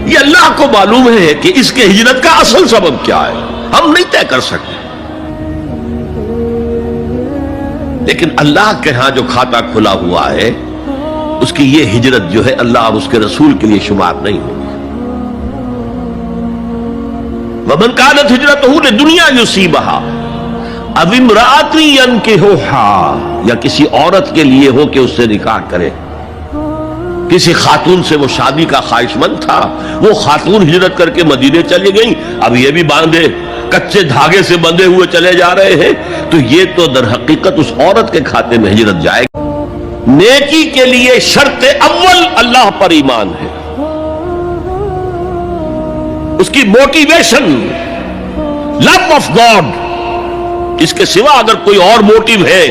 یہ اللہ کو معلوم ہے کہ اس کے ہجرت کا اصل سبب کیا ہے، ہم نہیں طے کر سکتے، لیکن اللہ کے ہاں جو کھاتا کھلا ہوا ہے اس کی یہ ہجرت جو ہے اللہ اور اس کے رسول کے لیے شمار نہیں ہوگی۔ وَمَنْ كَانَتْ هِجْرَتُهُ لِدُنْيَا يُصِيبُهَا أَوْ امْرَأَةٍ يَنكِحُهَا، یا کسی عورت کے لیے ہو کہ اس سے نکاح کرے، کسی خاتون سے وہ شادی کا خواہش مند تھا، وہ خاتون ہجرت کر کے مدینے چلی گئی، اب یہ بھی باندھے کچے دھاگے سے بندھے ہوئے چلے جا رہے ہیں، تو یہ تو در حقیقت اس عورت کے کھاتے میں ہجرت جائے گی۔ نیکی کے لیے شرط اول اللہ پر ایمان ہے، اس کی موٹیویشن لو آف گاڈ، اس کے سوا اگر کوئی اور موٹیو ہے،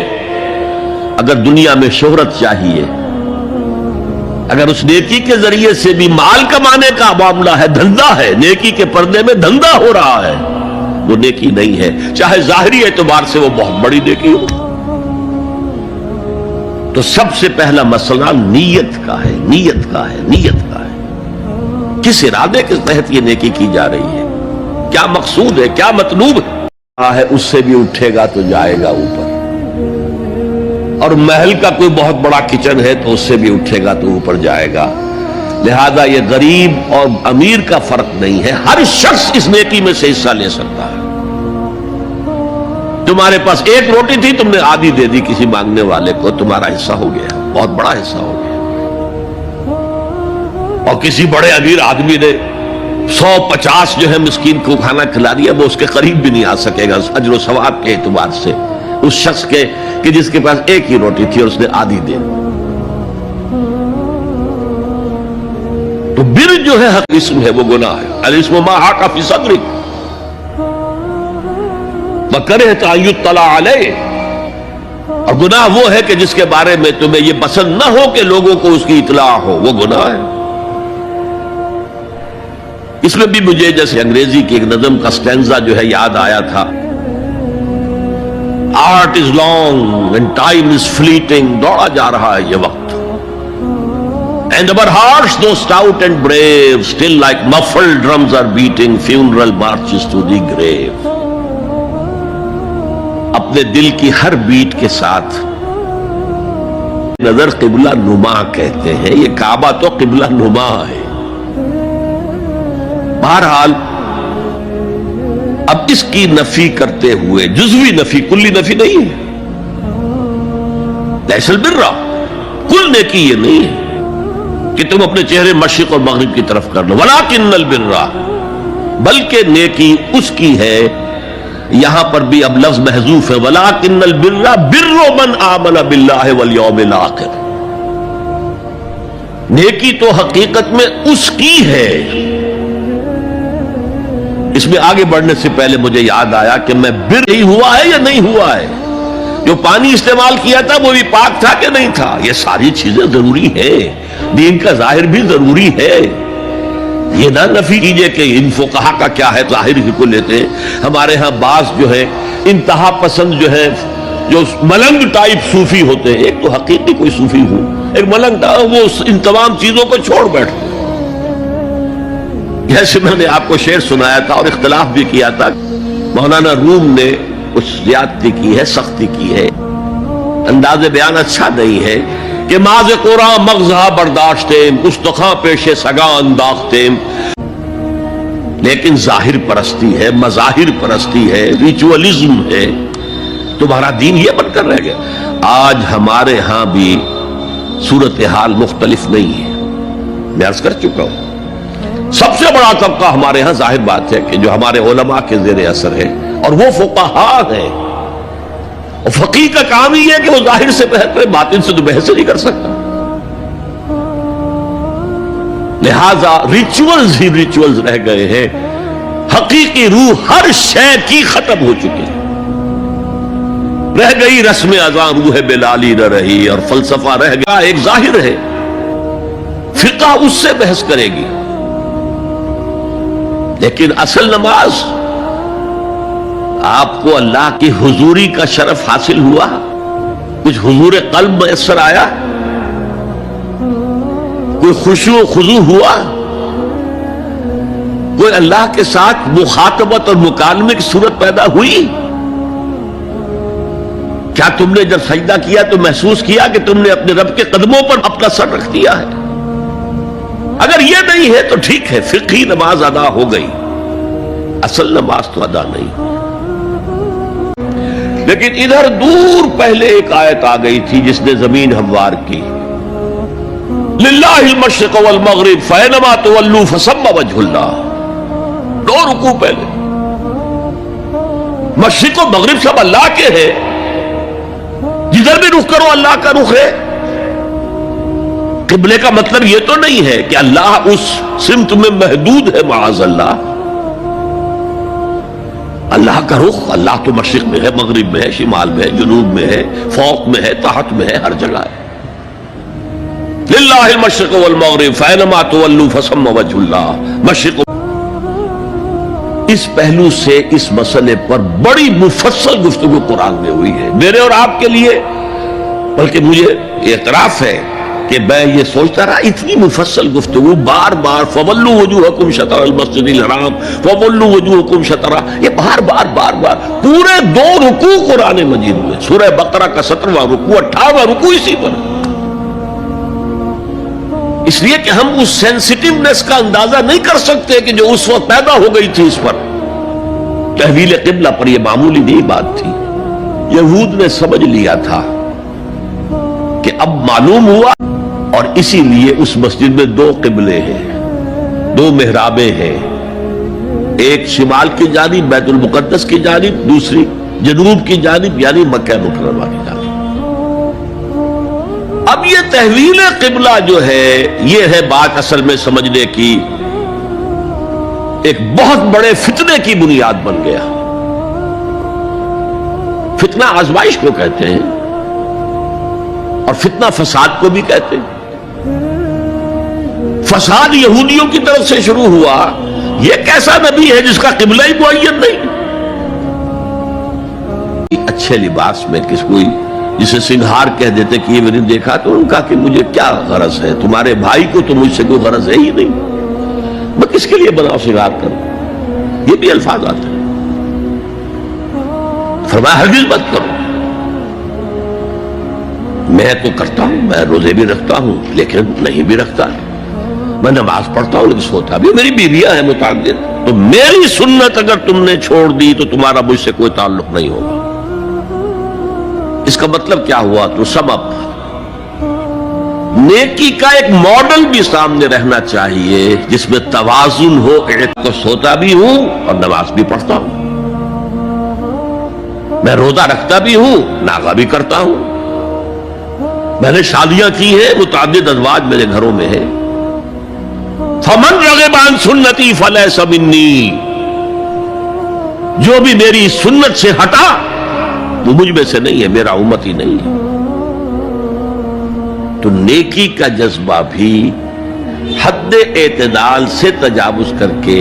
اگر دنیا میں شہرت چاہیے، اگر اس نیکی کے ذریعے سے بھی مال کمانے کا معاملہ ہے، دھندا ہے، نیکی کے پردے میں دھندا ہو رہا ہے، وہ نیکی نہیں ہے، چاہے ظاہری اعتبار سے وہ بہت بڑی نیکی ہو۔ تو سب سے پہلا مسئلہ نیت کا ہے، نیت کا ہے، نیت کا ہے، کس ارادے کے تحت یہ نیکی کی جا رہی ہے، کیا مقصود ہے، کیا مطلوب ہے، اس سے بھی اٹھے گا تو جائے گا اوپر، اور محل کا کوئی بہت بڑا کچن ہے تو اس سے بھی اٹھے گا تو اوپر جائے گا۔ لہذا یہ غریب اور امیر کا فرق نہیں ہے، ہر شخص اس نیکی میں سے حصہ لے سکتا ہے۔ تمہارے پاس ایک روٹی تھی، تم نے آدھی دے دی کسی مانگنے والے کو، تمہارا حصہ ہو گیا، بہت بڑا حصہ ہو گیا۔ اور کسی بڑے امیر آدمی نے 150 جو ہے مسکین کو کھانا کھلا دیا، وہ اس کے قریب بھی نہیں آ سکے گا اجر و ثواب کے اعتبار سے اس شخص کے کہ جس کے پاس ایک ہی روٹی تھی اور اس نے آدھی دے دی۔ تو بر جو ہے حق اسم ہے، وہ گناہ ہے۔ الاسم ما حاق فی صدرک وکرہت ان یطلع علیہ، اور گناہ وہ ہے کہ جس کے بارے میں تمہیں یہ پسند نہ ہو کہ لوگوں کو اس کی اطلاع ہو، وہ گناہ ہے۔ اس میں بھی مجھے جیسے انگریزی کی ایک نظم کا سٹینزا جو ہے یاد آیا تھا، art is long and time is fleeting, دوڑا جا رہا ہے یہ وقت، and our hearts though stout and brave still like muffled drums are beating funeral marches to the grave۔ اپنے دل کی ہر بیٹ کے ساتھ نظر قبلہ نما کہتے ہیں، یہ کعبہ تو قبلہ نما ہے۔ بہرحال اب اس کی نفی کرتے ہوئے، جزوی نفی، کلی نفی نہیں ہے، لیس البر، کل نیکی یہ نہیں ہے کہ تم اپنے چہرے مشرق اور مغرب کی طرف کر لو، ولکن البر، بلکہ نیکی اس کی ہے، یہاں پر بھی اب لفظ محذوف ہے، ولکن البر بر من آمن باللہ والیوم الآخر، نیکی تو حقیقت میں اس کی ہے۔ اس میں آگے بڑھنے سے پہلے مجھے یاد آیا کہ میں بر ہی ہوا ہے یا نہیں ہوا ہے، جو پانی استعمال کیا تھا وہ بھی پاک تھا کہ نہیں تھا، یہ ساری چیزیں ضروری ہیں، دین کا ظاہر بھی ضروری ہے۔ یہ نہ نفی کیجئے کہ ان فقہا کا کیا ہے، ظاہر ہی کو لیتے ہیں۔ ہمارے ہاں بعض جو ہے انتہا پسند جو ہے، جو ملنگ ٹائپ صوفی ہوتے ہیں، ایک تو حقیقی کوئی صوفی ہو، ایک ملنگ تھا، وہ ان تمام چیزوں کو چھوڑ بیٹھتے۔ جیسے میں نے آپ کو شعر سنایا تھا اور اختلاف بھی کیا تھا، مولانا روم نے کچھ زیادتی کی ہے، سختی کی ہے، انداز بیان اچھا نہیں ہے کہ ماز قرآن مغزہ برداشتیم گستخاں پیش سگاں انداختیم، لیکن ظاہر پرستی ہے، مظاہر پرستی ہے، ریچولزم ہے، تمہارا دین یہ بن کر رہ گیا۔ آج ہمارے ہاں بھی صورتحال مختلف نہیں ہے، میں عرض کر چکا ہوں۔ سب سے بڑا طبقہ ہمارے ہاں ظاہر بات ہے کہ جو ہمارے علماء کے زیر اثر ہے، اور وہ فقہاء ہیں، اور فقیہ کا کام ہی ہے کہ وہ ظاہر سے بحث کرے، باطن سے تو بحث نہیں کر سکتا۔ لہذا ریچولز ہی ریچولز رہ گئے ہیں، حقیقی روح ہر شے کی ختم ہو چکی ہے، رہ گئی رسم اذاں روح بلالی نہ رہی، اور فلسفہ رہ گیا ایک ظاہر ہے، فقہ اس سے بحث کرے گی، لیکن اصل نماز آپ کو اللہ کی حضوری کا شرف حاصل ہوا، کچھ حضور قلب میسر آیا، کوئی خشوع و خضوع ہوا، کوئی اللہ کے ساتھ مخاطبت اور مکالمے کی صورت پیدا ہوئی؟ کیا تم نے جب سجدہ کیا تو محسوس کیا کہ تم نے اپنے رب کے قدموں پر اپنا سر رکھ دیا ہے؟ اگر یہ نہیں ہے تو ٹھیک ہے، فقہی نماز ادا ہو گئی، اصل نماز تو ادا نہیں ہوئی۔ لیکن ادھر دور پہلے ایک آیت آ گئی تھی جس نے زمین ہموار کی، للہ المشرق والمغرب فینما تولوا فثم وجہ اللہ۔ دو رکوع پہلے، مشرق و مغرب سب اللہ کے ہیں، جدھر بھی رخ کرو اللہ کا رخ ہے۔ قبلے کا مطلب یہ تو نہیں ہے کہ اللہ اس سمت میں محدود ہے، معاذ اللہ۔ اللہ کا رخ، اللہ تو مشرق میں ہے، مغرب میں ہے، شمال میں ہے، جنوب میں ہے، فوق میں ہے، تحت میں ہے، ہر جگہ ہے۔ للہ المشرق والمغرب فینما تولوا فثم وجہ اللہ۔ مشرق، اس پہلو سے اس مسئلے پر بڑی مفصل گفتگو قرآن میں ہوئی ہے، میرے اور آپ کے لیے۔ بلکہ مجھے اعتراف ہے کہ میں یہ سوچتا رہا، اتنی مفصل گفتگو بار بار فولوا وجوہکم شطر المسجد الحرام، فولوا وجوہکم شطرہ، یہ بار بار پورے 2 رکوع قرآن مجید میں، سورہ بقرہ کا 17واں رکوع، 58واں رکوع اسی پر۔ اس لیے کہ ہم اس سینسٹیونیس کا اندازہ نہیں کر سکتے کہ جو اس وقت پیدا ہو گئی تھی اس پر۔ تحویل قبلہ پر یہ معمولی نہیں بات تھی، یہود نے سمجھ لیا تھا کہ اب معلوم ہوا، اور اسی لیے اس مسجد میں 2 قبلے ہیں، 2 محرابیں ہیں، ایک شمال کی جانب بیت المقدس کی جانب، دوسری جنوب کی جانب یعنی مکہ مکرمہ کی جانب۔ اب یہ تحویل قبلہ جو ہے، یہ ہے بات اصل میں سمجھنے کی، ایک بہت بڑے فتنے کی بنیاد بن گیا۔ فتنہ آزمائش کو کہتے ہیں، اور فتنہ فساد کو بھی کہتے ہیں۔ فساد یہودیوں کی طرف سے شروع ہوا، یہ کیسا نبی ہے جس کا قبلہ ہی معین نہیں؟ اچھے لباس میں کس کوئی جسے سنگھار کہہ دیتے کہ یہ میں نے دیکھا، تو ان کا کہ مجھے کیا غرض ہے، تمہارے بھائی کو تو مجھ سے کوئی غرض ہے ہی نہیں، میں کس کے لیے بناؤ سنگھار کروں؟ یہ بھی الفاظ آتے ہیں۔ فرمایا ہرگز مت کرو۔ میں تو کرتا ہوں، میں روزے بھی رکھتا ہوں لیکن نہیں بھی رکھتا، میں نماز پڑھتا ہوں لیکن سوتا بھی، میری بیویاں ہیں متعدد، تو میری سنت اگر تم نے چھوڑ دی تو تمہارا مجھ سے کوئی تعلق نہیں ہوگا۔ اس کا مطلب کیا ہوا؟ تو سبب نیکی کا ایک ماڈل بھی سامنے رہنا چاہیے جس میں توازن ہو، تو سوتا بھی ہوں اور نماز بھی پڑھتا ہوں، میں روزہ رکھتا بھی ہوں، ناغہ بھی کرتا ہوں، میں نے شادیاں کی ہیں، متعدد ازواج میرے گھروں میں ہے۔ فمن رغب عن سنتی فلیس منی، جو بھی میری سنت سے ہٹا وہ مجھ میں سے نہیں ہے، میرا امت ہی نہیں ہے۔ تو نیکی کا جذبہ بھی حد اعتدال سے تجاوز کر کے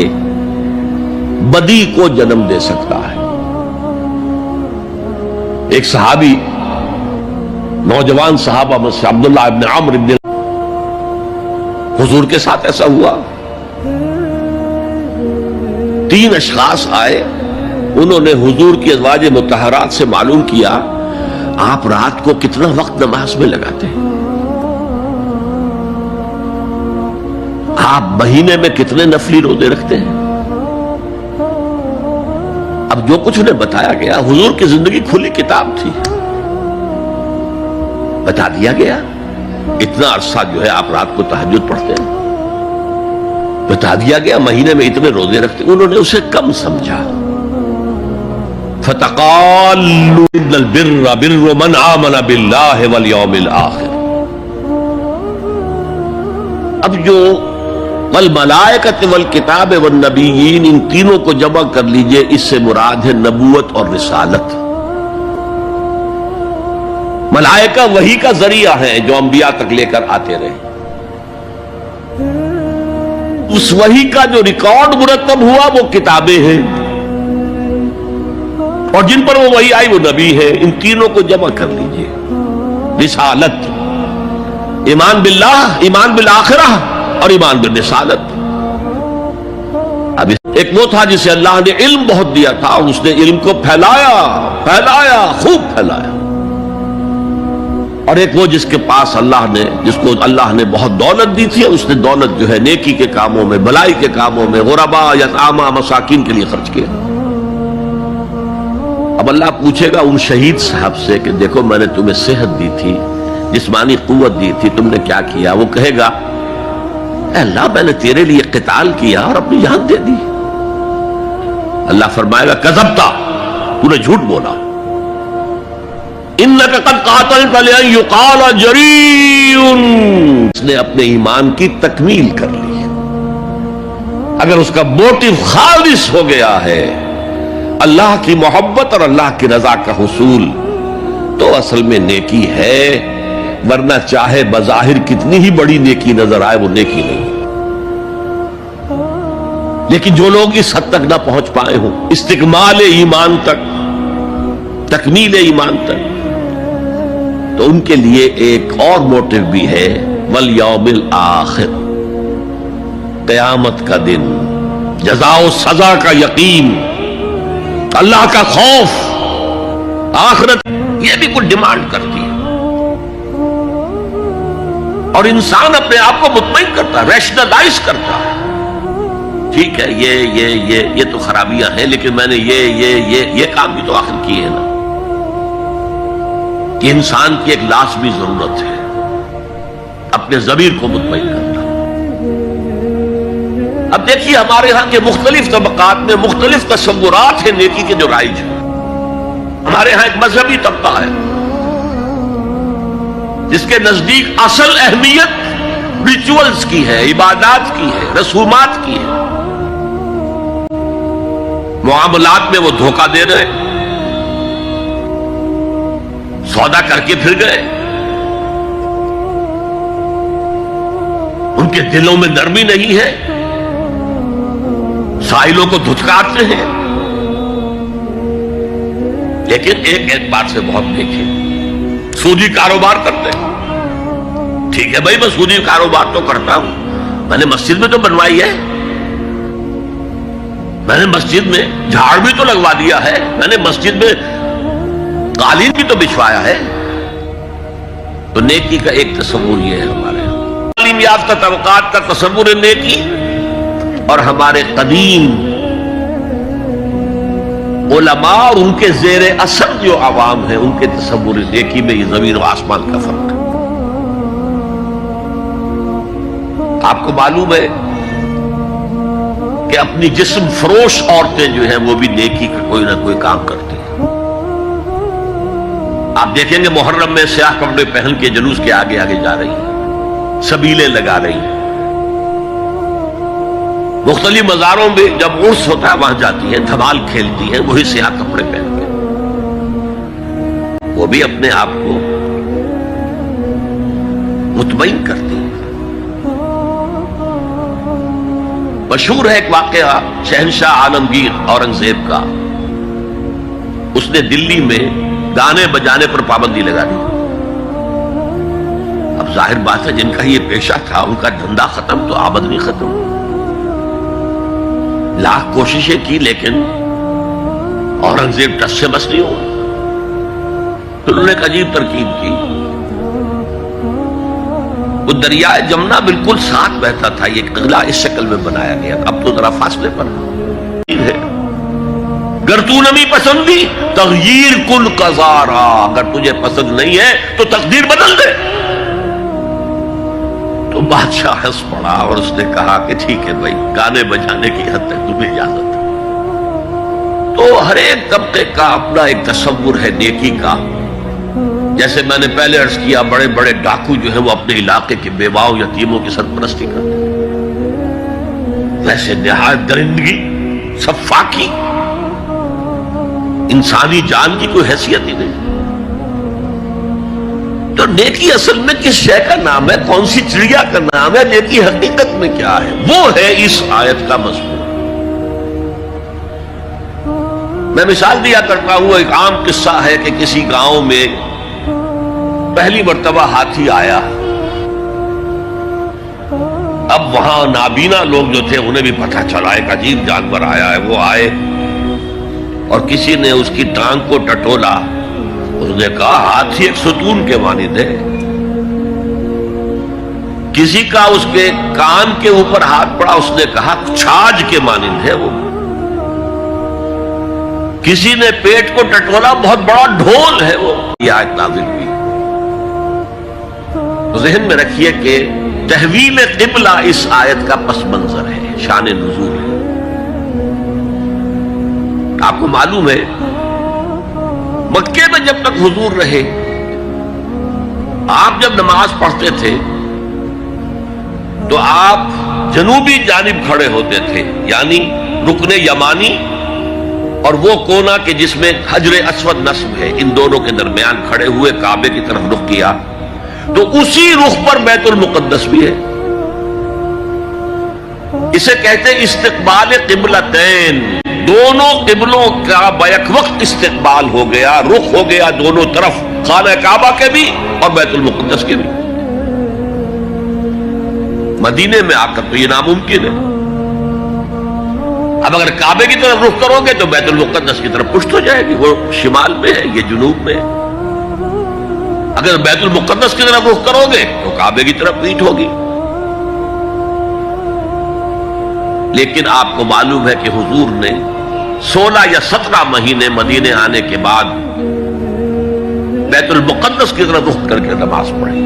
بدی کو جنم دے سکتا ہے۔ ایک صحابی، نوجوان صحابہ میں سے عبداللہ ابن عمرو ابن، حضور کے ساتھ ایسا ہوا، 3 اشخاص آئے، انہوں نے حضور کی ازواج مطہرات سے معلوم کیا آپ رات کو کتنا وقت نماز میں لگاتے ہیں، آپ مہینے میں کتنے نفلی روزے رکھتے ہیں۔ اب جو کچھ انہیں بتایا گیا، حضور کی زندگی کھلی کتاب تھی، بتا دیا گیا اتنا عرصہ جو ہے آپ رات کو تہجد پڑھتے ہیں، بتا دیا گیا مہینے میں اتنے روزے رکھتے ہیں۔ انہوں نے اسے کم سمجھا۔ فَتَقَالُّوا إِنَّ الْبِرَّ بِرُّ مَنْ آمَنَ بِاللَّهِ وَالْيَوْمِ الْآخِرِ۔ اب جو وَالْمَلَائِكَةِ وَالْكِتَابِ وَالنَّبِيِّينَ، ان تینوں کو جمع کر لیجئے، اس سے مراد ہے نبوت اور رسالت۔ ملائکہ وحی کا ذریعہ ہے جو انبیاء تک لے کر آتے رہے، اس وحی کا جو ریکارڈ مرتب ہوا وہ کتابیں ہیں، اور جن پر وہ وحی آئی وہ نبی ہے۔ ان تینوں کو جمع کر لیجئے، رسالت، ایمان باللہ، ایمان بالآخرہ اور ایمان بالرسالت۔ اب ایک وہ تھا جسے اللہ نے علم بہت دیا تھا اور اس نے علم کو پھیلایا خوب پھیلایا، اور ایک وہ جس کے پاس جس کو اللہ نے بہت دولت دی تھی اور اس نے دولت جو ہے نیکی کے کاموں میں، بھلائی کے کاموں میں، غربا، یتاما، مساکین کے لیے خرچ کیا۔ اب اللہ پوچھے گا ان شہید صاحب سے کہ دیکھو میں نے تمہیں صحت دی تھی، جسمانی قوت دی تھی، تم نے کیا کیا؟ وہ کہے گا اے اللہ میں نے تیرے لیے قتال کیا اور اپنی جان دے دی۔ اللہ فرمائے گا کذبتا، تو نے جھوٹ بولا، انک قد قاتلت لأن یقال جریء، اس نے اپنے ایمان کی تکمیل کر لی۔ اگر اس کا موٹیو خالص ہو گیا ہے اللہ کی محبت اور اللہ کی رضا کا حصول، تو اصل میں نیکی ہے، ورنہ چاہے بظاہر کتنی ہی بڑی نیکی نظر آئے وہ نیکی نہیں۔ لیکن جو لوگ اس حد تک نہ پہنچ پائے ہوں، استکمال ایمان تک، تکمیل ایمان تک، تو ان کے لیے ایک اور موٹیو بھی ہے، والیوم الآخر، قیامت کا دن، جزا و سزا کا یقین، اللہ کا خوف، آخرت، یہ بھی کچھ ڈیمانڈ کرتی ہے، اور انسان اپنے آپ کو مطمئن کرتا ہے، ریشنلائز کرتا ہے، ٹھیک ہے یہ تو خرابیاں ہیں، لیکن میں نے یہ کام بھی تو آخر کیے ہیں نا۔ کہ انسان کی ایک لازمی ضرورت ہے اپنے ضمیر کو مطمئن کرنا۔ اب دیکھیے ہمارے ہاں کے مختلف طبقات میں مختلف تصورات ہیں نیکی کے جو رائج ہیں۔ ہمارے ہاں ایک مذہبی طبقہ ہے جس کے نزدیک اصل اہمیت ریچولز کی ہے، عبادات کی ہے، رسومات کی ہے۔ معاملات میں وہ دھوکہ دے رہے ہیں، سودا کر کے پھر گئے، ان کے دلوں میں نرمی نہیں ہے، سائلوں کو دھتکارتے ہیں۔ لیکن ایک اعتبار سے بہت دیکھے، سودی کاروبار کرتے ہیں، ٹھیک ہے بھائی میں سودی کاروبار تو کرتا ہوں، میں نے مسجد میں تو بنوائی ہے، میں نے مسجد میں جھاڑ بھی تو لگوا دیا ہے، میں نے مسجد میں قالین بھی تو بچھوایا ہے۔ تو نیکی کا ایک تصور یہ ہے ہمارے تعلیم یافتہ طبقات کا تصور نیکی، اور ہمارے قدیم علماء اور ان کے زیر اثر جو عوام ہیں ان کے تصور نیکی میں یہ زمین و آسمان کا فرق ہے۔ آپ کو معلوم ہے کہ اپنی جسم فروش عورتیں جو ہیں وہ بھی نیکی کا کوئی نہ کوئی کام کرتی ہیں۔ آپ دیکھیں گے محرم میں سیاہ کپڑے پہن کے جلوس کے آگے آگے جا رہی ہیں، سبیلیں لگا رہی ہیں، مختلف مزاروں میں جب عرس ہوتا ہے وہاں جاتی ہیں، دھمال کھیلتی ہیں، وہی سیاہ کپڑے پہن کے، وہ بھی اپنے آپ کو مطمئن کرتی ہیں۔ مشہور ہے ایک واقعہ شہنشاہ عالمگیر اورنگزیب کا، اس نے دلی میں گانے بجانے پر پابندی لگا دی۔ اب ظاہر بات ہے جن کا یہ پیشہ تھا ان کا دھندا ختم تو آمدنی ختم، لاکھ کوششیں کی لیکن اورنگزیب ٹس سے بس نہیں ہوا۔ پھر انہوں نے ایک عجیب ترکیب کی، وہ دریائے جمنا بالکل ساتھ بہتا تھا، یہ قلعہ اس شکل میں بنایا گیا، اب تو ذرا فاصلے پر ہے، گر تو نمی پسندی تغییر کن قضارا، اگر تجھے پسند نہیں ہے تو تقدیر بدل دے۔ تو بادشاہ ہنس پڑا اور اس نے کہا کہ ٹھیک ہے بھائی گانے بجانے کی حد تک تمہیں اجازت ہے۔ تو ہر ایک طبقے کا اپنا ایک تصور ہے نیکی کا۔ جیسے میں نے پہلے عرض کیا بڑے بڑے ڈاکو جو ہیں وہ اپنے علاقے کے بیواؤں یتیموں کی سرپرستی کرتے ہیں، ویسے نہایت درندگی، صفاقی، انسانی جان کی کوئی حیثیت ہی نہیں۔ تو نیکی اصل میں کس شے کا نام ہے، کون سی چڑیا کا نام ہے، نیکی حقیقت میں کیا ہے، وہ ہے اس آیت کا مضمون۔ میں مثال دیا کرتا ہوں، ایک عام قصہ ہے کہ کسی گاؤں میں پہلی مرتبہ ہاتھی آیا، اب وہاں نابینا لوگ جو تھے انہیں بھی پتہ چلا ایک عجیب جانور آیا ہے. وہ آئے اور کسی نے اس کی ٹانگ کو ٹٹولا. اس نے کہا ہاتھی ایک ستون کے مانند ہے. کسی کا اس کے کان کے اوپر ہاتھ پڑا, اس نے کہا چھاج کے مانند ہے وہ. کسی نے پیٹ کو ٹٹولا, بہت بڑا ڈھول ہے وہ. یہ آیت نازل ہوئی. ذہن میں رکھیے کہ تحویل قبلہ اس آیت کا پس منظر ہے, شان نزول ہے. آپ کو معلوم ہے مکے میں جب تک حضور رہے, آپ جب نماز پڑھتے تھے تو آپ جنوبی جانب کھڑے ہوتے تھے, یعنی رکن یمانی اور وہ کونا کہ جس میں حجر اسود نصب ہے, ان دونوں کے درمیان کھڑے ہوئے کعبے کی طرف رخ کیا. تو اسی رخ پر بیت المقدس بھی ہے. اسے کہتے ہیں استقبال قبلتین, دونوں قبلوں کا بیک وقت استقبال ہو گیا, رخ ہو گیا دونوں طرف, خانہ کعبہ کے بھی اور بیت المقدس کے بھی. مدینے میں آ کر تو یہ ناممکن ہے. اب اگر کعبے کی طرف رخ کرو گے تو بیت المقدس کی طرف پشت ہو جائے گی, وہ شمال میں ہے, یہ جنوب میں ہے. اگر بیت المقدس کی طرف رخ کرو گے تو کعبے کی طرف پیٹھ ہوگی. لیکن آپ کو معلوم ہے کہ حضور نے 16 یا 17 مہینے مدینے آنے کے بعد بیت المقدس کی طرف رخ کر کے نماز پڑھی.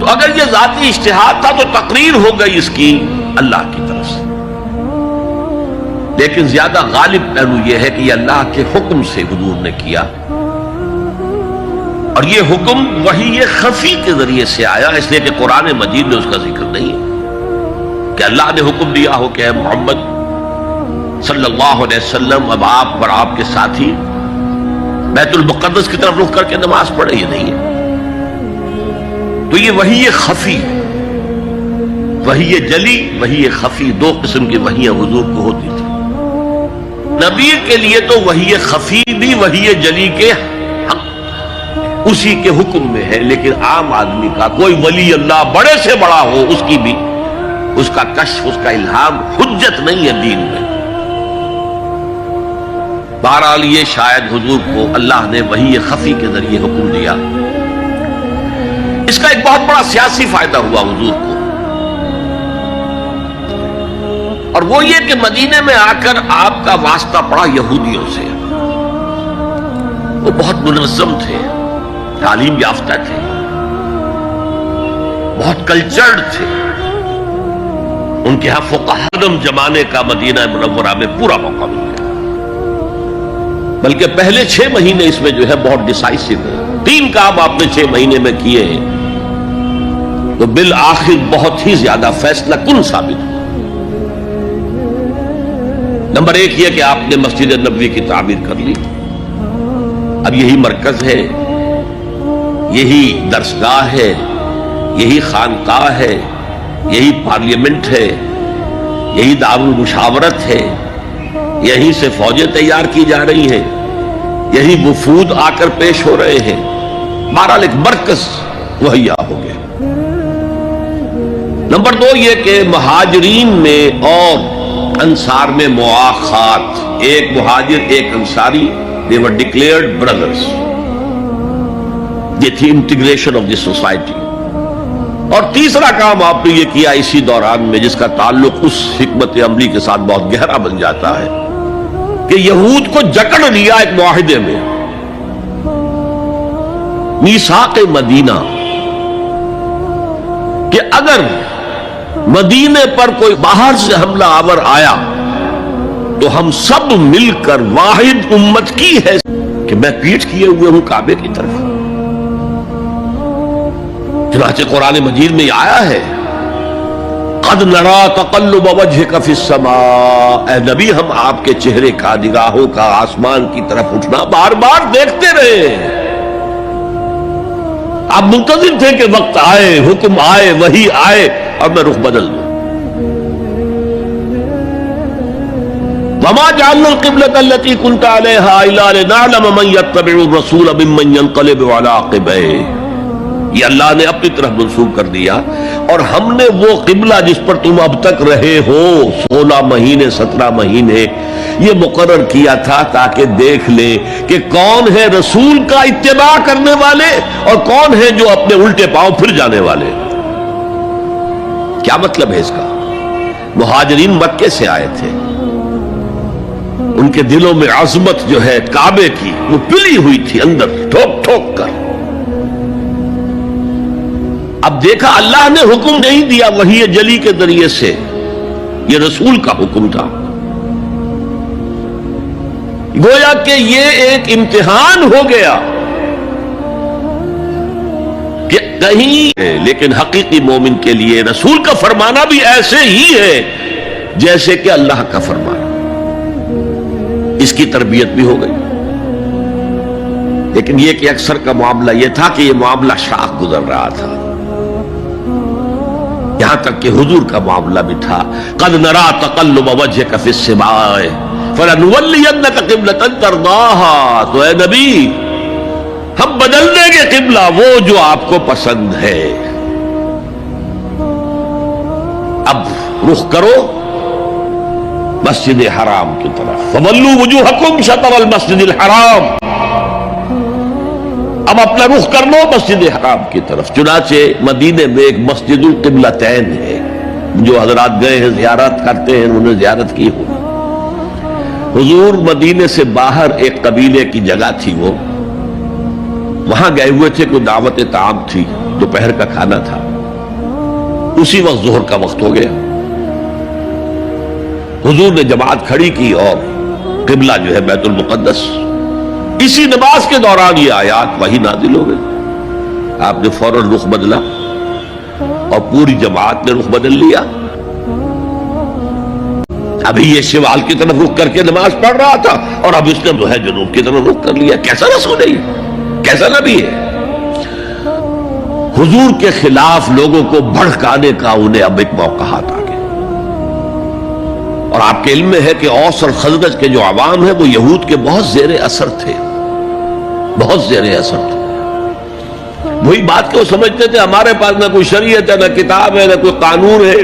تو اگر یہ ذاتی اجتہاد تھا تو تقریر ہو گئی اس کی اللہ کی طرف سے. لیکن زیادہ غالب پہلو یہ ہے کہ یہ اللہ کے حکم سے حضور نے کیا, اور یہ حکم وحی خفی کے ذریعے سے آیا, اس لیے کہ قرآن مجید میں اس کا ذکر نہیں ہے کہ اللہ نے حکم دیا ہو کہ اے محمد صلی اللہ علیہ وسلم اب آپ اور آپ کے ساتھی بیت المقدس کی طرف رخ کر کے نماز پڑھے. یہ نہیں ہے. تو یہ وحی خفی ہے, وحی جلی, وحی خفی, دو قسم کی وحیاں حضور کو ہوتی تھی. نبی کے لیے تو وحی خفی بھی وحی جلی کے اسی کے حکم میں ہے, لیکن عام آدمی کا کوئی ولی اللہ بڑے سے بڑا ہو, اس کی بھی اس کا کشف, اس کا الہام حجت نہیں ہے دین میں. بہرحال یہ شاید حضور کو اللہ نے وحی خفی کے ذریعے حکم دیا. اس کا ایک بہت بڑا سیاسی فائدہ ہوا حضور کو, اور وہ یہ کہ مدینے میں آ کر آپ کا واسطہ پڑا یہودیوں سے. وہ بہت منظم تھے, تعلیم یافتہ تھے, بہت کلچرڈ تھے. ان کے ہاں فقہاء جمانے کا مدینہ منورہ میں پورا موقع مل گیا. بلکہ پہلے 6 مہینے اس میں جو ہے بہت ڈیسائسو ہے. 3 کام آپ نے 6 مہینے میں کیے ہیں تو بالآخر بہت ہی زیادہ فیصلہ کن ثابت ہوا. نمبر 1 یہ کہ آپ نے مسجد نبوی کی تعمیر کر لی. اب یہی مرکز ہے, یہی درسگاہ ہے, یہی خانقاہ ہے, یہی پارلیمنٹ ہے, یہی دارالمشاورت ہے, یہیں سے فوجیں تیار کی جا رہی ہیں, یہی وفود آ کر پیش ہو رہے ہیں. بہرحال ایک مرکز مہیا ہو گیا. نمبر 2 یہ کہ مہاجرین میں اور انصار میں مواخات, ایک مہاجر ایک Ansari, they were declared brothers. یہ تھی انٹیگریشن آف دی سوسائٹی. اور تیسرا کام آپ نے یہ کیا اسی دوران میں, جس کا تعلق اس حکمت عملی کے ساتھ بہت گہرا بن جاتا ہے, کہ یہود کو جکڑ لیا ایک معاہدے میں, میثاق مدینہ, کہ اگر مدینے پر کوئی باہر سے حملہ آور آیا تو ہم سب مل کر واحد امت کی ہے کہ میں پیٹھ کیے ہوئے ہوں کعبے کی طرف. چنانچہ قرآن مجید میں یہ آیا ہے قد نرا تقلب وجهك في السماء, اے نبی ہم آپ کے چہرے کا, نگاہوں کا آسمان کی طرف اٹھنا بار بار دیکھتے رہے. آپ منتظر تھے کہ وقت آئے, حکم آئے, وحی آئے اور میں رخ بدل دوں. وما جعلنا القبلة التي كنت عليها إلا لنعلم من يتبع الرسول ممن ينقلب على عقبيه. یہ اللہ نے اپنی طرف منسوب کر دیا، اور ہم نے وہ قبلہ جس پر تم اب تک رہے ہو 16 مہینے 17 مہینے یہ مقرر کیا تھا تاکہ دیکھ لیں کہ کون ہے رسول کا اتباع کرنے والے اور کون ہے جو اپنے الٹے پاؤں پھر جانے والے۔ کیا مطلب ہے اس کا؟ مہاجرین مکے سے آئے تھے، ان کے دلوں میں عظمت جو ہے کعبے کی وہ پلی ہوئی تھی اندر ٹھوک ٹھوک کر۔ اب دیکھا اللہ نے حکم نہیں دیا وحی جلی کے ذریعے سے، یہ رسول کا حکم تھا، گویا کہ یہ ایک امتحان ہو گیا کہ کہیں، لیکن حقیقی مومن کے لیے رسول کا فرمانا بھی ایسے ہی ہے جیسے کہ اللہ کا فرمانا۔ اس کی تربیت بھی ہو گئی، لیکن یہ کہ اکثر کا معاملہ یہ تھا کہ یہ معاملہ شاخ گزر رہا تھا، یہاں تک کہ حضور کا معاملہ بھی تھا۔ قد نرا تقلب وجهك في السماء فلنولينك قبلة ترضاها، تو اے نبی ہم بدل دیں گے قبلہ وہ جو آپ کو پسند ہے، اب رخ کرو مسجد حرام کی طرف، فولوا وجوہکم شطر المسجد الحرام، اب اپنا رخ کر لو مسجد حرام کی طرف۔ چنانچہ مدینے میں ایک مسجد القبلتین ہے، جو حضرات گئے ہیں زیارت کرتے ہیں انہوں نے زیارت کی ہو۔ حضور مدینے سے باہر ایک قبیلے کی جگہ تھی، وہ وہاں گئے ہوئے تھے، کوئی دعوت طعام تھی، دوپہر کا کھانا تھا، اسی وقت ظہر کا وقت ہو گیا۔ حضور نے جماعت کھڑی کی اور قبلہ جو ہے بیت المقدس، اسی نماز کے دوران یہ آیات وہی نازل ہو گئی، آپ نے فوراً رخ بدلا اور پوری جماعت نے رخ بدل لیا۔ ابھی یہ شمال کی طرف رخ کر کے نماز پڑھ رہا تھا اور اب اس نے جو ہے جنوب کی طرف رخ کر لیا۔ کیسا رسول ہے، کیسا نبی ہے؟ حضور کے خلاف لوگوں کو بھڑکانے کا انہیں اب ایک موقع ہاتھ آ گیا، اور آپ کے علم میں ہے کہ اوس اور خزرج کے جو عوام ہیں وہ یہود کے بہت زیر اثر تھے، بہت زیر اثر تھے۔ وہی بات کہ وہ سمجھتے تھے ہمارے پاس نہ کوئی شریعت ہے، نہ کتاب ہے، نہ کوئی قانون ہے،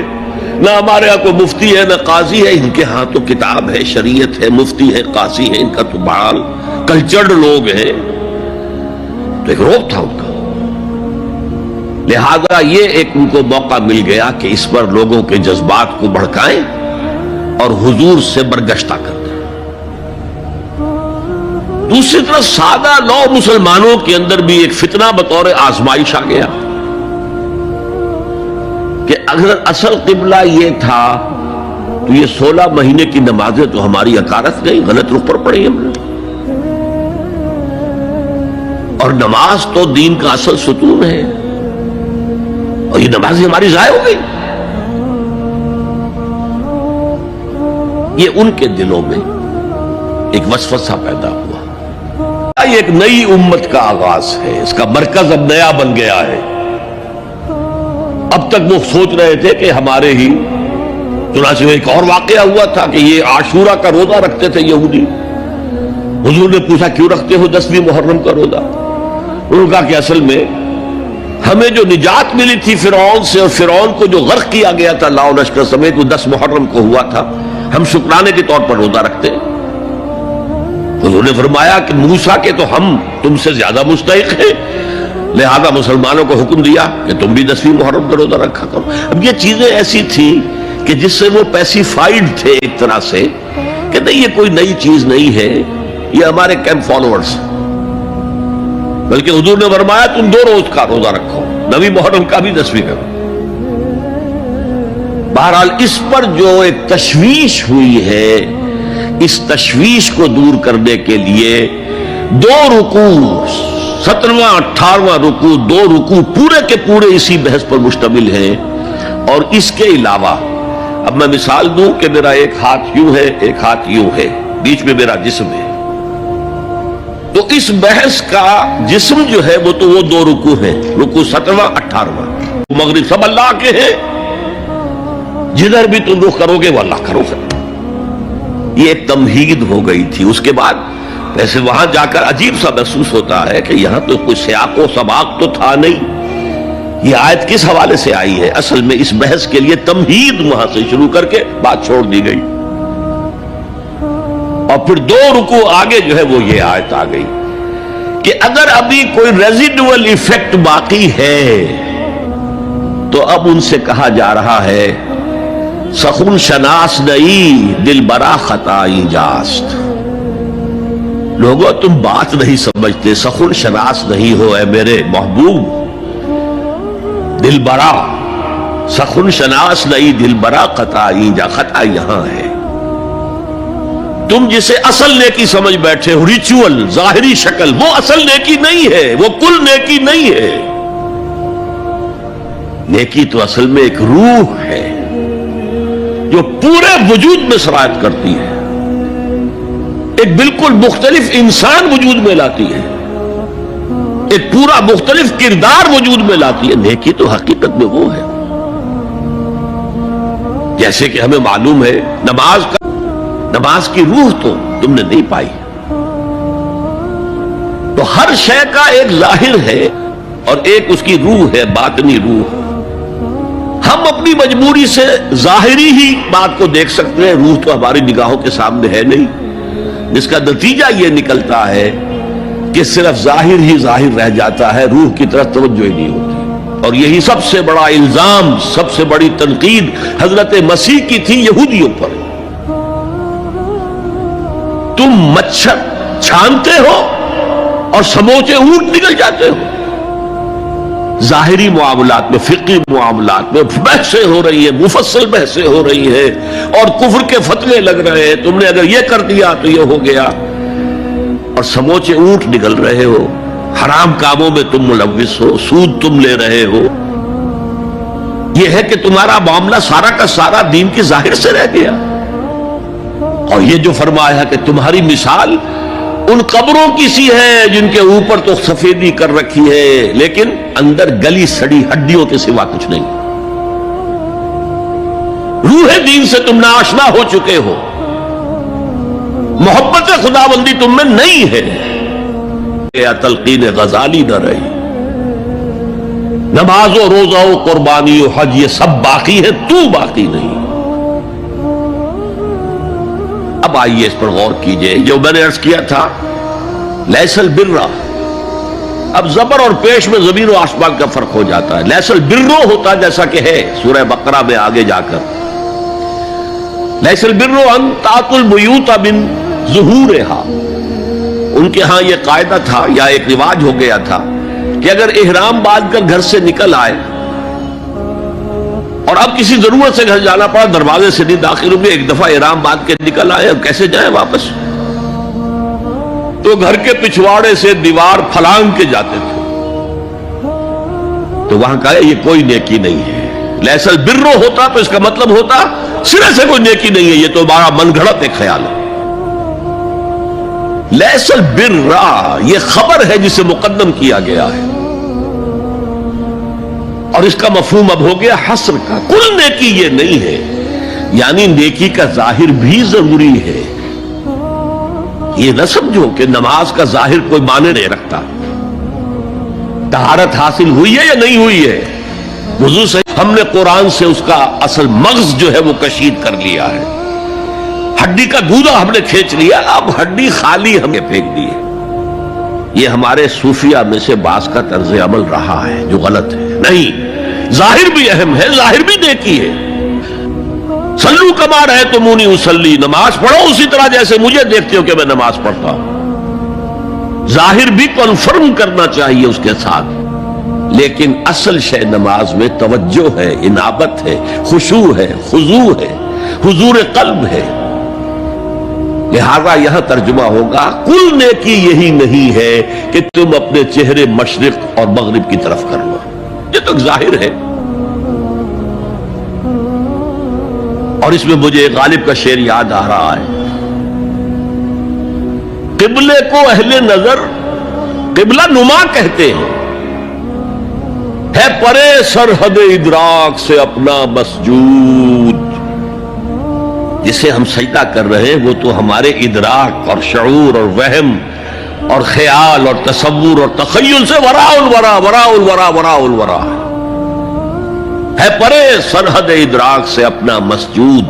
نہ ہمارے ہاں کوئی مفتی ہے نہ قاضی ہے، ان کے ہاں تو کتاب ہے، شریعت ہے، مفتی ہے، قاضی ہے، ان کا تو بحال کلچرڈ لوگ ہیں، تو ایک روب تھا ان کا۔ لہذا یہ ایک ان کو موقع مل گیا کہ اس پر لوگوں کے جذبات کو بھڑکائیں اور حضور سے برگشتہ کر دیں۔ دوسری طرف سادہ لو مسلمانوں کے اندر بھی ایک فتنہ بطور آزمائش آ گیا کہ اگر اصل قبلہ یہ تھا تو یہ 16 مہینے کی نمازیں تو ہماری اکارت گئی، غلط رخ پر پڑی ہم نے، اور نماز تو دین کا اصل ستون ہے، اور یہ نمازیں ہماری ضائع ہو گئی۔ یہ ان کے دلوں میں ایک وسوسہ پیدا ہوا۔ یہ ایک نئی امت کا آغاز ہے، اس کا مرکز اب نیا بن گیا ہے۔ اب تک وہ سوچ رہے تھے کہ ہمارے ہی، چنانچہ ایک اور واقعہ ہوا تھا کہ یہ عاشورہ کا روزہ رکھتے تھے یہودی۔ حضور نے پوچھا کیوں رکھتے ہو 10ویں محرم کا روزہ؟ انہوں نے کہا کہ اصل میں ہمیں جو نجات ملی تھی فرعون سے، اور فرعون کو جو غرق کیا گیا تھا لاؤ لشکر سمیت، وہ 10 محرم کو ہوا تھا، ہم شکرانے کے طور پر روزہ رکھتے ہیں۔ حضور نے فرمایا کہ موسیٰ کے تو ہم تم سے زیادہ مستحق ہیں، لہذا مسلمانوں کو حکم دیا کہ تم بھی 10ویں محرم کا روزہ رکھا کرو۔ اب یہ چیزیں ایسی تھیں کہ جس سے وہ پیسیفائیڈ تھے ایک طرح سے کہ نہیں یہ کوئی نئی چیز نہیں ہے، یہ ہمارے کیمپ فالوورز، بلکہ حضور نے فرمایا تم 2 روز کا روزہ رکھو، 9ویں محرم کا بھی 10ویں کا۔ بہرحال اس پر جو ایک تشویش ہوئی ہے، اس تشویش کو دور کرنے کے لیے 2 رکوع 17واں 18واں رکوع 2 رکوع پورے کے پورے اسی بحث پر مشتمل ہیں۔ اور اس کے علاوہ اب میں مثال دوں کہ میرا ایک ہاتھ یوں ہے، ایک ہاتھ یوں ہے، بیچ میں میرا جسم ہے، تو اس بحث کا جسم جو ہے وہ تو وہ 2 رکوع ہیں، رکوع 17واں 18واں، مغرب سب اللہ کے ہیں، جدھر بھی تم رخ کرو گے وہ اللہ کا رخ ہے۔ یہ ایک تمہید ہو گئی تھی۔ اس کے بعد ویسے وہاں جا کر عجیب سا محسوس ہوتا ہے کہ یہاں تو کوئی سیاق و سباق تو تھا نہیں، یہ آیت کس حوالے سے آئی ہے؟ اصل میں اس بحث کے لیے تمہید وہاں سے شروع کر کے بات چھوڑ دی گئی، اور پھر 2 رکوع آگے جو ہے وہ یہ آیت آ گئی کہ اگر ابھی کوئی ریزیڈول ایفیکٹ باقی ہے تو اب ان سے کہا جا رہا ہے سخن شناس نئی دل برا خطائی جاست. لوگوں تم بات نہیں سمجھتے، سخن شناس نہیں ہو اے میرے محبوب. دل برا سخن شناس نئی دل برا خطائی جا، خطا یہاں ہے. تم جسے اصل نیکی سمجھ بیٹھے ہو، ریچول ظاہری شکل، وہ اصل نیکی نہیں ہے، وہ کل نیکی نہیں ہے. نیکی تو اصل میں ایک روح ہے جو پورے وجود میں سرایت کرتی ہے، ایک بالکل مختلف انسان وجود میں لاتی ہے، ایک پورا مختلف کردار وجود میں لاتی ہے. نیکی تو حقیقت میں وہ ہے. جیسے کہ ہمیں معلوم ہے نماز کی روح تو تم نے نہیں پائی. تو ہر شے کا ایک ظاہر ہے اور ایک اس کی روح ہے، باطنی روح. ہم اپنی مجبوری سے ظاہری ہی بات کو دیکھ سکتے ہیں، روح تو ہماری نگاہوں کے سامنے ہے نہیں، جس کا نتیجہ یہ نکلتا ہے کہ صرف ظاہر ہی ظاہر رہ جاتا ہے، روح کی طرف توجہ ہی نہیں ہوتی. اور یہی سب سے بڑا الزام، سب سے بڑی تنقید حضرت مسیح کی تھی یہودیوں پر. تم مچھر چھانتے ہو اور سموچے اونٹ نکل جاتے ہو. ظاہری معاملات میں، فقہی معاملات میں بحثیں ہو رہی ہیں، مفصل بحثیں ہو رہی ہیں، اور کفر کے فتوے لگ رہے ہیں. تم نے اگر یہ کر دیا تو یہ ہو گیا، اور سموچے اونٹ نکل رہے ہو. حرام کاموں میں تم ملوث ہو، سود تم لے رہے ہو. یہ ہے کہ تمہارا معاملہ سارا کا سارا دین کی ظاہر سے رہ گیا. اور یہ جو فرمایا کہ تمہاری مثال ان قبروں کی سی ہے جن کے اوپر تو سفیدی کر رکھی ہے لیکن اندر گلی سڑی ہڈیوں کے سوا کچھ نہیں. روح دین سے تم ناآشنا ہو چکے ہو، محبت خدا بندی تم میں نہیں ہے. یا تلقین غزالی نہ رہی. نماز و روزہ و قربانی و حج یہ سب باقی ہے، تو باقی نہیں. اب آئیے اس پر غور کیجئے. جو میں نے عرض کیا تھا لیس البر، اب زبر اور پیش میں زمین و آسمان کا فرق ہو جاتا ہے. لیس البر ہوتا جیسا کہ ہے سورہ بقرہ میں آگے جا کر، لیس البر ان تأتوا البیوت من ظہورها. ان کے ہاں یہ قاعدہ تھا یا ایک رواج ہو گیا تھا کہ اگر احرام باندھ کر گھر سے نکل آئے اور اب کسی ضرورت سے گھر جانا پڑا، دروازے سے نہیں داخل ہوئے، ایک دفعہ احرام باندھ کے نکل آئے، اب کیسے جائیں واپس؟ تو گھر کے پچھواڑے سے دیوار پھلانگ کے جاتے تھے. تو وہاں کہا یہ کوئی نیکی نہیں ہے. لیس البر ہوتا تو اس کا مطلب ہوتا سرے سے کوئی نیکی نہیں ہے، یہ تو بڑا من گھڑت ایک خیال ہے. لیس البر یہ خبر ہے جسے مقدم کیا گیا ہے، اور اس کا مفہوم اب ہو گیا حصر کا. کل نیکی یہ نہیں ہے، یعنی نیکی کا ظاہر بھی ضروری ہے. یہ نہ سمجھو کہ نماز کا ظاہر کوئی معنی نہیں رکھتا. طہارت حاصل ہوئی ہے یا نہیں ہوئی ہے، وضو سے ہم نے قرآن سے اس کا اصل مغز جو ہے وہ کشید کر لیا ہے، ہڈی کا گودا ہم نے کھینچ لیا، اب ہڈی خالی ہمیں پھینک دی ہے. یہ ہمارے صوفیہ میں سے بعض کا طرز عمل رہا ہے جو غلط ہے. نہیں، ظاہر بھی اہم ہے، ظاہر بھی نیکی ہے. صلو کما رأیتمونی اصلی، نماز پڑھو اسی طرح جیسے مجھے دیکھتے ہو کہ میں نماز پڑھتا ہوں. ظاہر بھی کنفرم کرنا چاہیے اس کے ساتھ، لیکن اصل شے نماز میں توجہ ہے، انابت ہے، خشوع ہے، خضوع ہے، حضور قلب ہے. لہذا یہاں ترجمہ ہوگا کل نیکی یہی نہیں ہے کہ تم اپنے چہرے مشرق اور مغرب کی طرف کر لو، یہ تو ظاہر ہے. اور اس میں مجھے غالب کا شعر یاد آ رہا ہے، قبلے کو اہل نظر قبلہ نما کہتے ہیں، ہے پرے سرحد ادراک سے اپنا مسجود. جسے ہم سجدہ کر رہے ہیں وہ تو ہمارے ادراک اور شعور اور وہم اور خیال اور تصور اور تخیل سے وراء الورا وراء الورا وراء الورا. ہے پرے سرحد ادراک سے اپنا مسجود،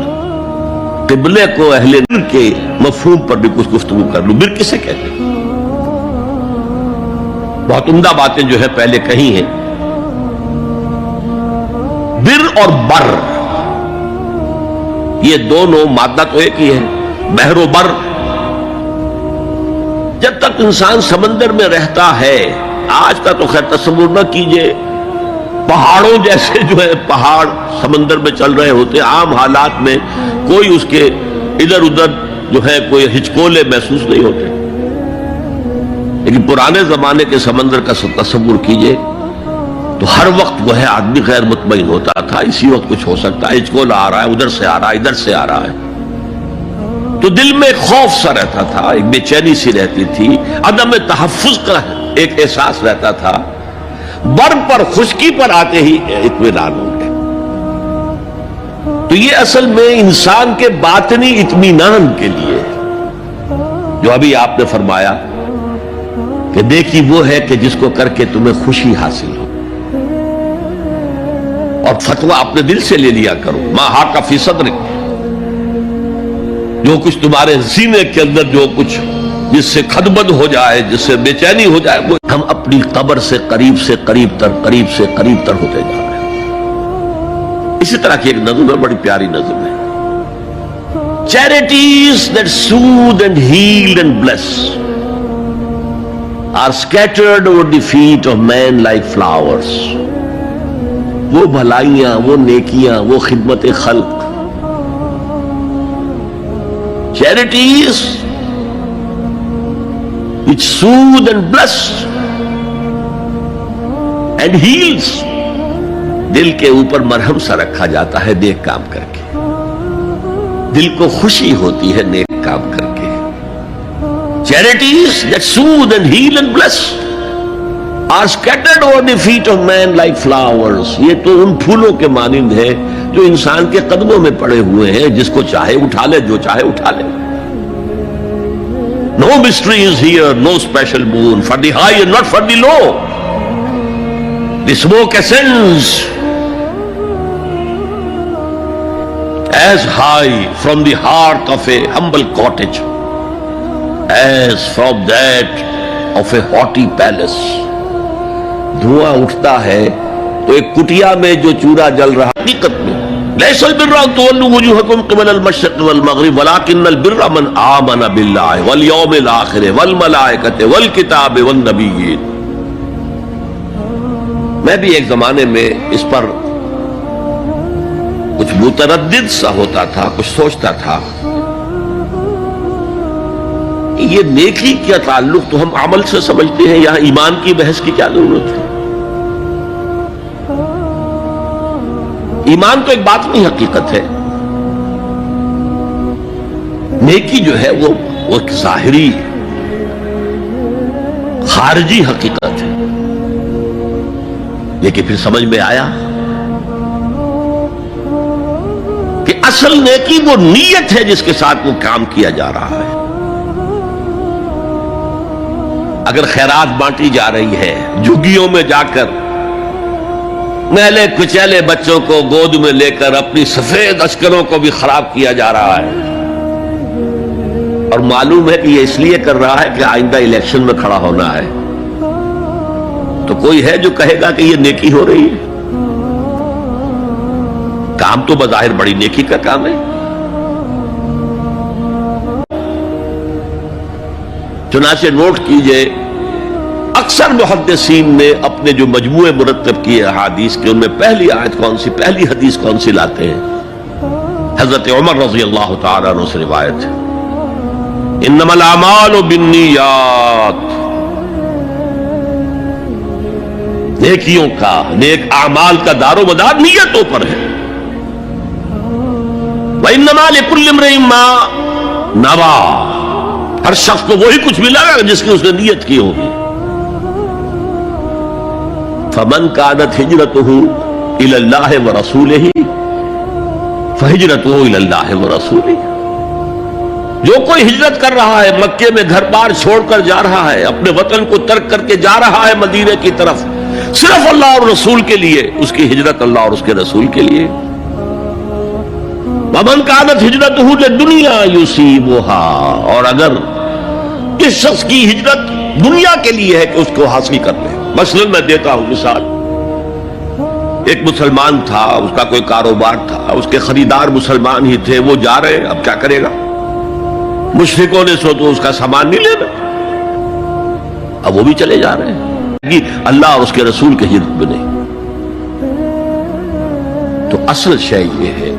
قبلے کو اہل بر کے مفہوم پر بھی کچھ گفتگو کر لوں۔ بر کسے کہتے ہیں؟ بہت عمدہ باتیں جو ہے پہلے کہی ہیں۔ بر اور بر یہ دونوں مادہ تو ایک ہی ہے، بحر و بر۔ جب تک انسان سمندر میں رہتا ہے، آج کا تو خیر تصور نہ کیجئے، پہاڑوں جیسے جو ہے پہاڑ سمندر میں چل رہے ہوتے، عام حالات میں کوئی اس کے ادھر ادھر جو ہے کوئی ہچکولے محسوس نہیں ہوتے، لیکن پرانے زمانے کے سمندر کا تصور کیجئے تو ہر وقت وہ ہے آدمی غیر مطمئن ہوتا تھا، اسی وقت کچھ ہو سکتا ہے، ہچکولا آ رہا ہے، ادھر سے آ رہا ہے، ادھر سے آ رہا ہے، تو دل میں خوف سا رہتا تھا، ایک بے چینی سی رہتی تھی، عدم تحفظ کا ایک احساس رہتا تھا۔ بر پر خشکی پر آتے ہی اطمینان ہو گئے۔ تو یہ اصل میں انسان کے باطنی اطمینان کے لیے جو ابھی آپ نے فرمایا کہ دیکھی وہ ہے کہ جس کو کر کے تمہیں خوشی حاصل ہو، اور فتویٰ اپنے دل سے لے لیا کرو، ما حاک فی صدرک، جو کچھ تمہارے سینے کے اندر جو کچھ جس سے خدبد ہو جائے، جس سے بے چینی ہو جائے، وہ ہم اپنی قبر سے قریب سے قریب تر، قریب سے قریب تر ہوتے جا رہے ہیں۔ اسی طرح کی ایک نظم ہے، بڑی پیاری نظم ہے، Charities that soothe and heal and bless are scattered over the feet of men like flowers. وہ بھلائیاں، وہ نیکیاں، وہ خدمت خلق، charities which soothe and bless and heals، دل کے اوپر مرہم سا رکھا جاتا ہے نیک کام کر کے، دل کو خوشی ہوتی ہے نیک کام کر کے۔ charities that soothe and heal and bless are scattered over the feet of men like flowers، یہ تو ان پھولوں کے مانند ہے جو انسان کے قدموں میں پڑے ہوئے ہیں، جس کو چاہے اٹھا لے، جو چاہے اٹھا لے۔ No mystery is here, no special boon for the high and not for the low. The smoke ascends as high from the hearth of a humble cottage as from that of a haughty palace۔ دھواں اٹھتا ہے تو ایک کٹیا میں جو چورا جل رہا، حقیقت میں ليس البر ان تولوا وجوهكم قبل المشرق والمغرب ولكن البر من آمن بالله واليوم الآخر والملائكة والكتاب والنبيين۔ میں بھی ایک زمانے میں اس پر کچھ متردد سا ہوتا تھا، کچھ سوچتا تھا، یہ نیکی کا تعلق تو ہم عمل سے سمجھتے ہیں، یہاں ایمان کی بحث کی کیا ضرورت ہے؟ ایمان تو ایک باطنی حقیقت ہے، نیکی جو ہے وہ ایک ظاہری خارجی حقیقت ہے۔ لیکن پھر سمجھ میں آیا کہ اصل نیکی وہ نیت ہے جس کے ساتھ وہ کام کیا جا رہا ہے۔ اگر خیرات بانٹی جا رہی ہے، جھگیوں میں جا کر میلے کچیلے بچوں کو گود میں لے کر اپنی سفید اشکروں کو بھی خراب کیا جا رہا ہے، اور معلوم ہے کہ یہ اس لیے کر رہا ہے کہ آئندہ الیکشن میں کھڑا ہونا ہے، تو کوئی ہے جو کہے گا کہ یہ نیکی ہو رہی ہے؟ کام تو بظاہر بڑی نیکی کا کام ہے۔ چنانچہ نوٹ کیجئے، اکثر محدثین نے اپنے جو مجموعے مرتب کیے احادیث کے، ان میں پہلی آیت کون سی، پہلی حدیث کون سی لاتے ہیں؟ حضرت عمر رضی اللہ تعالیٰ عنہ سے روایت ہے، انما الاعمال بالنیات، نیکیوں کا، نیک اعمال کا دار و مدار نیتوں پر ہے۔ وانما لکل امرئ ما نویٰ، ہر شخص کو وہی کچھ ملے گا جس کی اس نے نیت کی ہوگی۔ فمن كانت ہجرته الى اللہ ورسولہ فہجرته الى اللہ ورسولہ، جو کوئی ہجرت کر رہا ہے، مکے میں گھر بار چھوڑ کر جا رہا ہے، اپنے وطن کو ترک کر کے جا رہا ہے مدینے کی طرف، صرف اللہ اور رسول کے لیے، اس کی ہجرت اللہ اور اس کے رسول کے لیے. وَمَنْ كَانَتْ هِجْرَتُهُ لِلدُّنْيَا يُصِيبُهَا، اور اگر اس شخص کی ہجرت دنیا کے لیے ہے کہ اس کو حاصل کر لے. مثلا میں دیتا ہوں مثال، ایک مسلمان تھا، اس کا کوئی کاروبار تھا، اس کے خریدار مسلمان ہی تھے، وہ جا رہے، اب کیا کرے گا؟ مشرکوں نے سو تو اس کا سامان نہیں لینا، اب وہ بھی چلے جا رہے ہیں، اللہ اور اس کے رسول کے ہجرت میں نہیں. تو اصل شے یہ ہے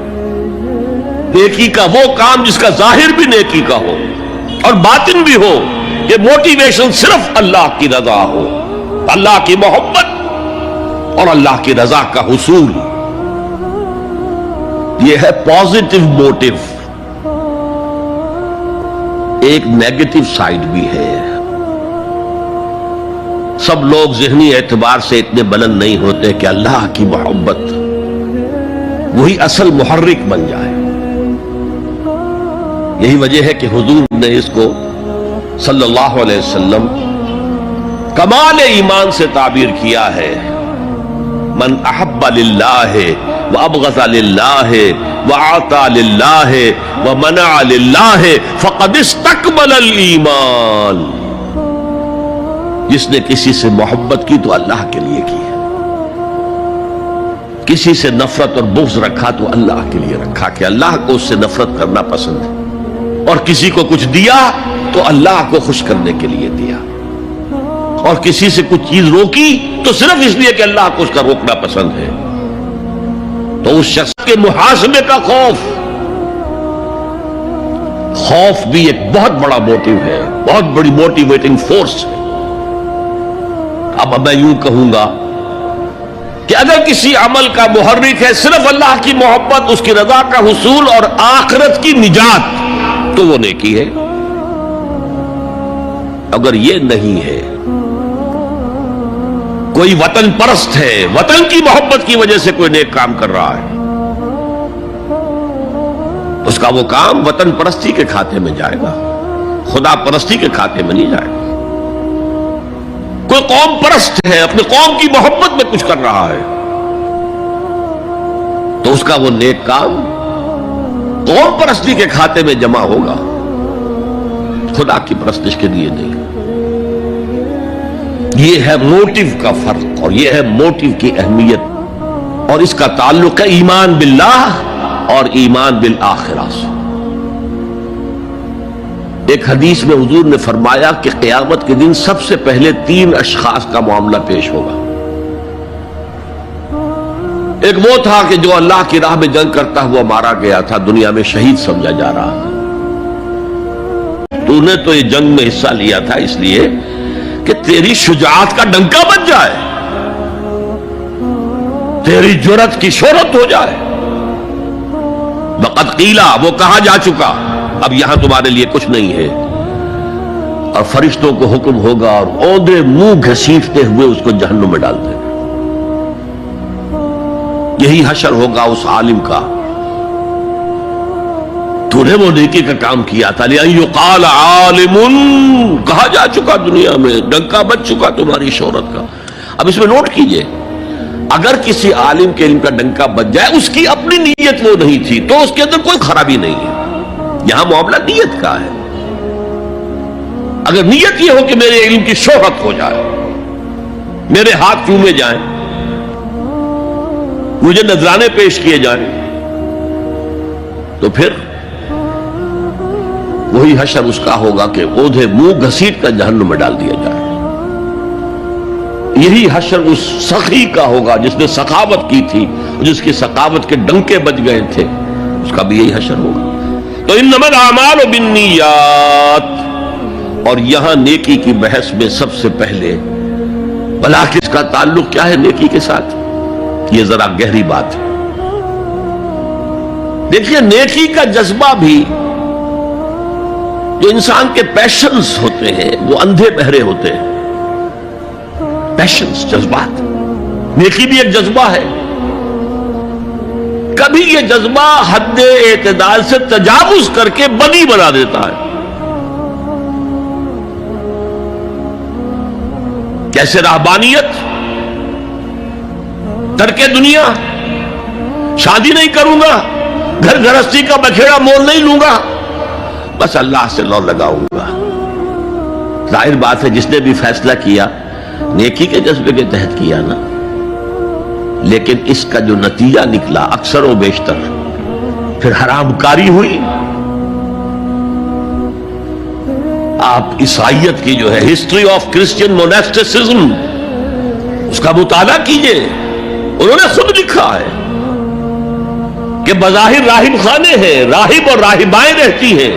نیکی کا وہ کام جس کا ظاہر بھی نیکی کا ہو اور باطن بھی ہو، یہ موٹیویشن صرف اللہ کی رضا ہو، اللہ کی محبت اور اللہ کی رضا کا حصول. یہ ہے پازیٹو موٹیو. ایک نیگیٹو سائیڈ بھی ہے. سب لوگ ذہنی اعتبار سے اتنے بلند نہیں ہوتے کہ اللہ کی محبت وہی اصل محرک بن جائے. یہی وجہ ہے کہ حضور نے اس کو صلی اللہ علیہ وسلم کمال ایمان سے تعبیر کیا ہے. من احب للہ وابغض للہ وعطى للہ ومنع للہ فقد استکمل الایمان. جس نے کسی سے محبت کی تو اللہ کے لیے کی ہے، کسی سے نفرت اور بغض رکھا تو اللہ کے لیے رکھا کہ اللہ کو اس سے نفرت کرنا پسند ہے، اور کسی کو کچھ دیا تو اللہ کو خوش کرنے کے لیے دیا، اور کسی سے کچھ چیز روکی تو صرف اس لیے کہ اللہ کو اس کا روکنا پسند ہے. تو اس شخص کے محاسبے کا خوف بھی ایک بہت بڑا موٹیو ہے، بہت بڑی موٹیویٹنگ فورس ہے. اب میں یوں کہوں گا کہ اگر کسی عمل کا محرک ہے صرف اللہ کی محبت، اس کی رضا کا حصول اور آخرت کی نجات، تو وہ نیکی ہے. اگر یہ نہیں ہے، کوئی وطن پرست ہے، وطن کی محبت کی وجہ سے کوئی نیک کام کر رہا ہے، اس کا وہ کام وطن پرستی کے کھاتے میں جائے گا، خدا پرستی کے کھاتے میں نہیں جائے گا. کوئی قوم پرست ہے، اپنی قوم کی محبت میں کچھ کر رہا ہے، تو اس کا وہ نیک کام قوم پرستی کے کھاتے میں جمع ہوگا، خدا کی پرستش کے لیے نہیں. یہ ہے موٹیو کا فرق، اور یہ ہے موٹیو کی اہمیت، اور اس کا تعلق ہے ایمان باللہ اور ایمان بالآخرہ سے. ایک حدیث میں حضور نے فرمایا کہ قیامت کے دن سب سے پہلے 3 اشخاص کا معاملہ پیش ہوگا. ایک وہ تھا کہ جو اللہ کی راہ میں جنگ کرتا ہوا مارا گیا تھا، دنیا میں شہید سمجھا جا رہا تھا. تو نے تو یہ جنگ میں حصہ لیا تھا اس لیے کہ تیری شجاعت کا ڈنکا بج جائے، تیری جرأت کی شہرت ہو جائے. وقد قیلا، وہ کہا جا چکا، اب یہاں تمہارے لیے کچھ نہیں ہے. اور فرشتوں کو حکم ہوگا اور اوندے منہ گھسیٹتے ہوئے اس کو جہنم میں ڈال دیں. یہی حشر ہوگا اس عالم کا، تو نے وہ نیکی کا کام کیا تھا. لِأَن يُقَالَ عَالِمٌ، کہا جا چکا، دنیا میں ڈنکا بج چکا تمہاری شہرت کا. اب اس میں نوٹ کیجئے، اگر کسی عالم کے علم کا ڈنکا بج جائے، اس کی اپنی نیت وہ نہیں تھی تو اس کے اندر کوئی خرابی نہیں ہے. یہاں معاملہ نیت کا ہے. اگر نیت یہ ہو کہ میرے علم کی شہرت ہو جائے، میرے ہاتھ چومے جائیں، مجھے نذرانے پیش کیے جائیں، تو پھر وہی حشر اس کا ہوگا کہ اوندھے منہ گھسیٹ کر جہنم میں ڈال دیا جائے. یہی حشر اس سخی کا ہوگا جس نے سخاوت کی تھی، جس کی سخاوت کے ڈنکے بج گئے تھے، اس کا بھی یہی حشر ہوگا. تو انما الاعمال بالنیات، اور یہاں نیکی کی بحث میں سب سے پہلے بھلا کس کا تعلق کیا ہے نیکی کے ساتھ، یہ ذرا گہری بات ہے. دیکھیے، نیکی کا جذبہ بھی، جو انسان کے پیشنز ہوتے ہیں وہ اندھے بہرے ہوتے ہیں. پیشنز، جذبات، نیکی بھی ایک جذبہ ہے. کبھی یہ جذبہ حد اعتدال سے تجاوز کر کے بدی بنا دیتا ہے. کیسے؟ رہبانیت، ترک دنیا، شادی نہیں کروں گا، گھر گھرستی کا بکھیڑا مول نہیں لوں گا، بس اللہ سے لو لگاؤں گا۔ ظاہر بات ہے جس نے بھی فیصلہ کیا نیکی کے جذبے کے تحت کیا نا، لیکن اس کا جو نتیجہ نکلا اکثر و بیشتر پھر حرام کاری ہوئی۔ آپ عیسائیت کی جو ہے ہسٹری آف کرسچین موناسٹسزم اس کا مطالعہ کیجئے، انہوں نے خود لکھا ہے کہ بظاہر راہب خانے ہیں، راہب اور راہبائیں رہتی ہیں،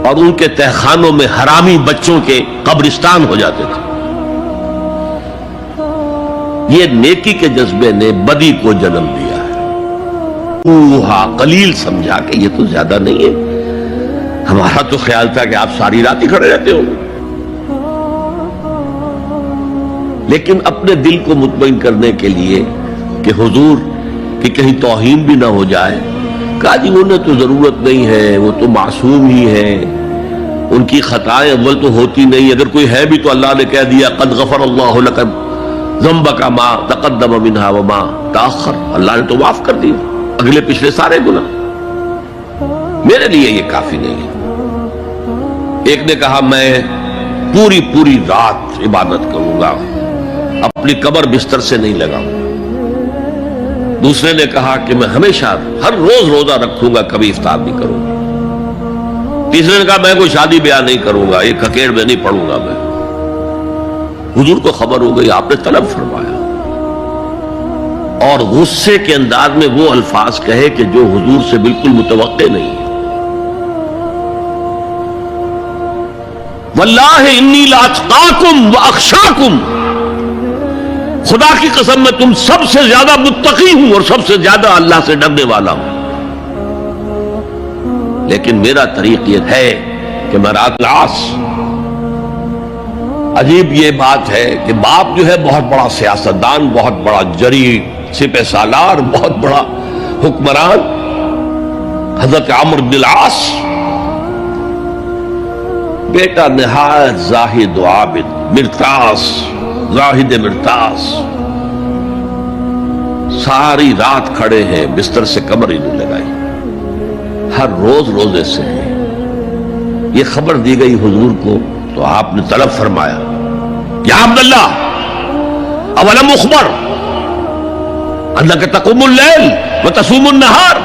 اور ان کے تہخانوں میں حرامی بچوں کے قبرستان ہو جاتے تھے۔ یہ نیکی کے جذبے نے بدی کو جنم دیا ہے۔ قلیل سمجھا کہ یہ تو زیادہ نہیں ہے، ہمارا تو خیال تھا کہ آپ ساری رات ہی کھڑے رہتے ہو، لیکن اپنے دل کو مطمئن کرنے کے لیے کہ حضور کی کہیں توہین بھی نہ ہو جائے، کہا جی انہیں تو ضرورت نہیں ہے، وہ تو معصوم ہی ہے، ان کی خطائیں اول تو ہوتی نہیں، اگر کوئی ہے بھی تو اللہ نے کہہ دیا قد غفر اللہ لک ذنبک ما تقدم منہا وما تاخر، اللہ نے تو معاف کر دیا اگلے پچھلے سارے گناہ، میرے لیے یہ کافی نہیں ہے۔ ایک نے کہا میں پوری رات عبادت کروں گا، اپنی کمر بستر سے نہیں لگاؤں۔ دوسرے نے کہا کہ میں ہمیشہ ہر روز روزہ رکھوں گا، کبھی افطار نہیں کروں گا۔ تیسرے نے کہا میں کوئی شادی بیاہ نہیں کروں گا، ایک ککیڑ میں نہیں پڑھوں گا میں۔ حضور کو خبر ہو گئی، آپ نے طلب فرمایا اور غصے کے انداز میں وہ الفاظ کہے کہ جو حضور سے بالکل متوقع نہیں ہے۔ واللہ انی لاتقاکم واخشاکم، خدا کی قسم میں تم سب سے زیادہ متقی ہوں اور سب سے زیادہ اللہ سے ڈرنے والا ہوں، لیکن میرا طریق یہ ہے کہ میں رات العاص۔ عجیب یہ بات ہے کہ باپ جو ہے بہت بڑا سیاستدان، بہت بڑا جری سپہ سالار، بہت بڑا حکمران، حضرت عمرو بن العاص، بیٹا نہایت زاہد و عابد، مرتاس، زاہد مرتاس، ساری رات کھڑے ہیں، بستر سے کمر ہی نہیں لگائی، ہر روز روزے سے ہیں۔ یہ خبر دی گئی حضور کو تو آپ نے طلب فرمایا یا عبداللہ اولم اخبر انک تقوم اللیل وتصوم النہار،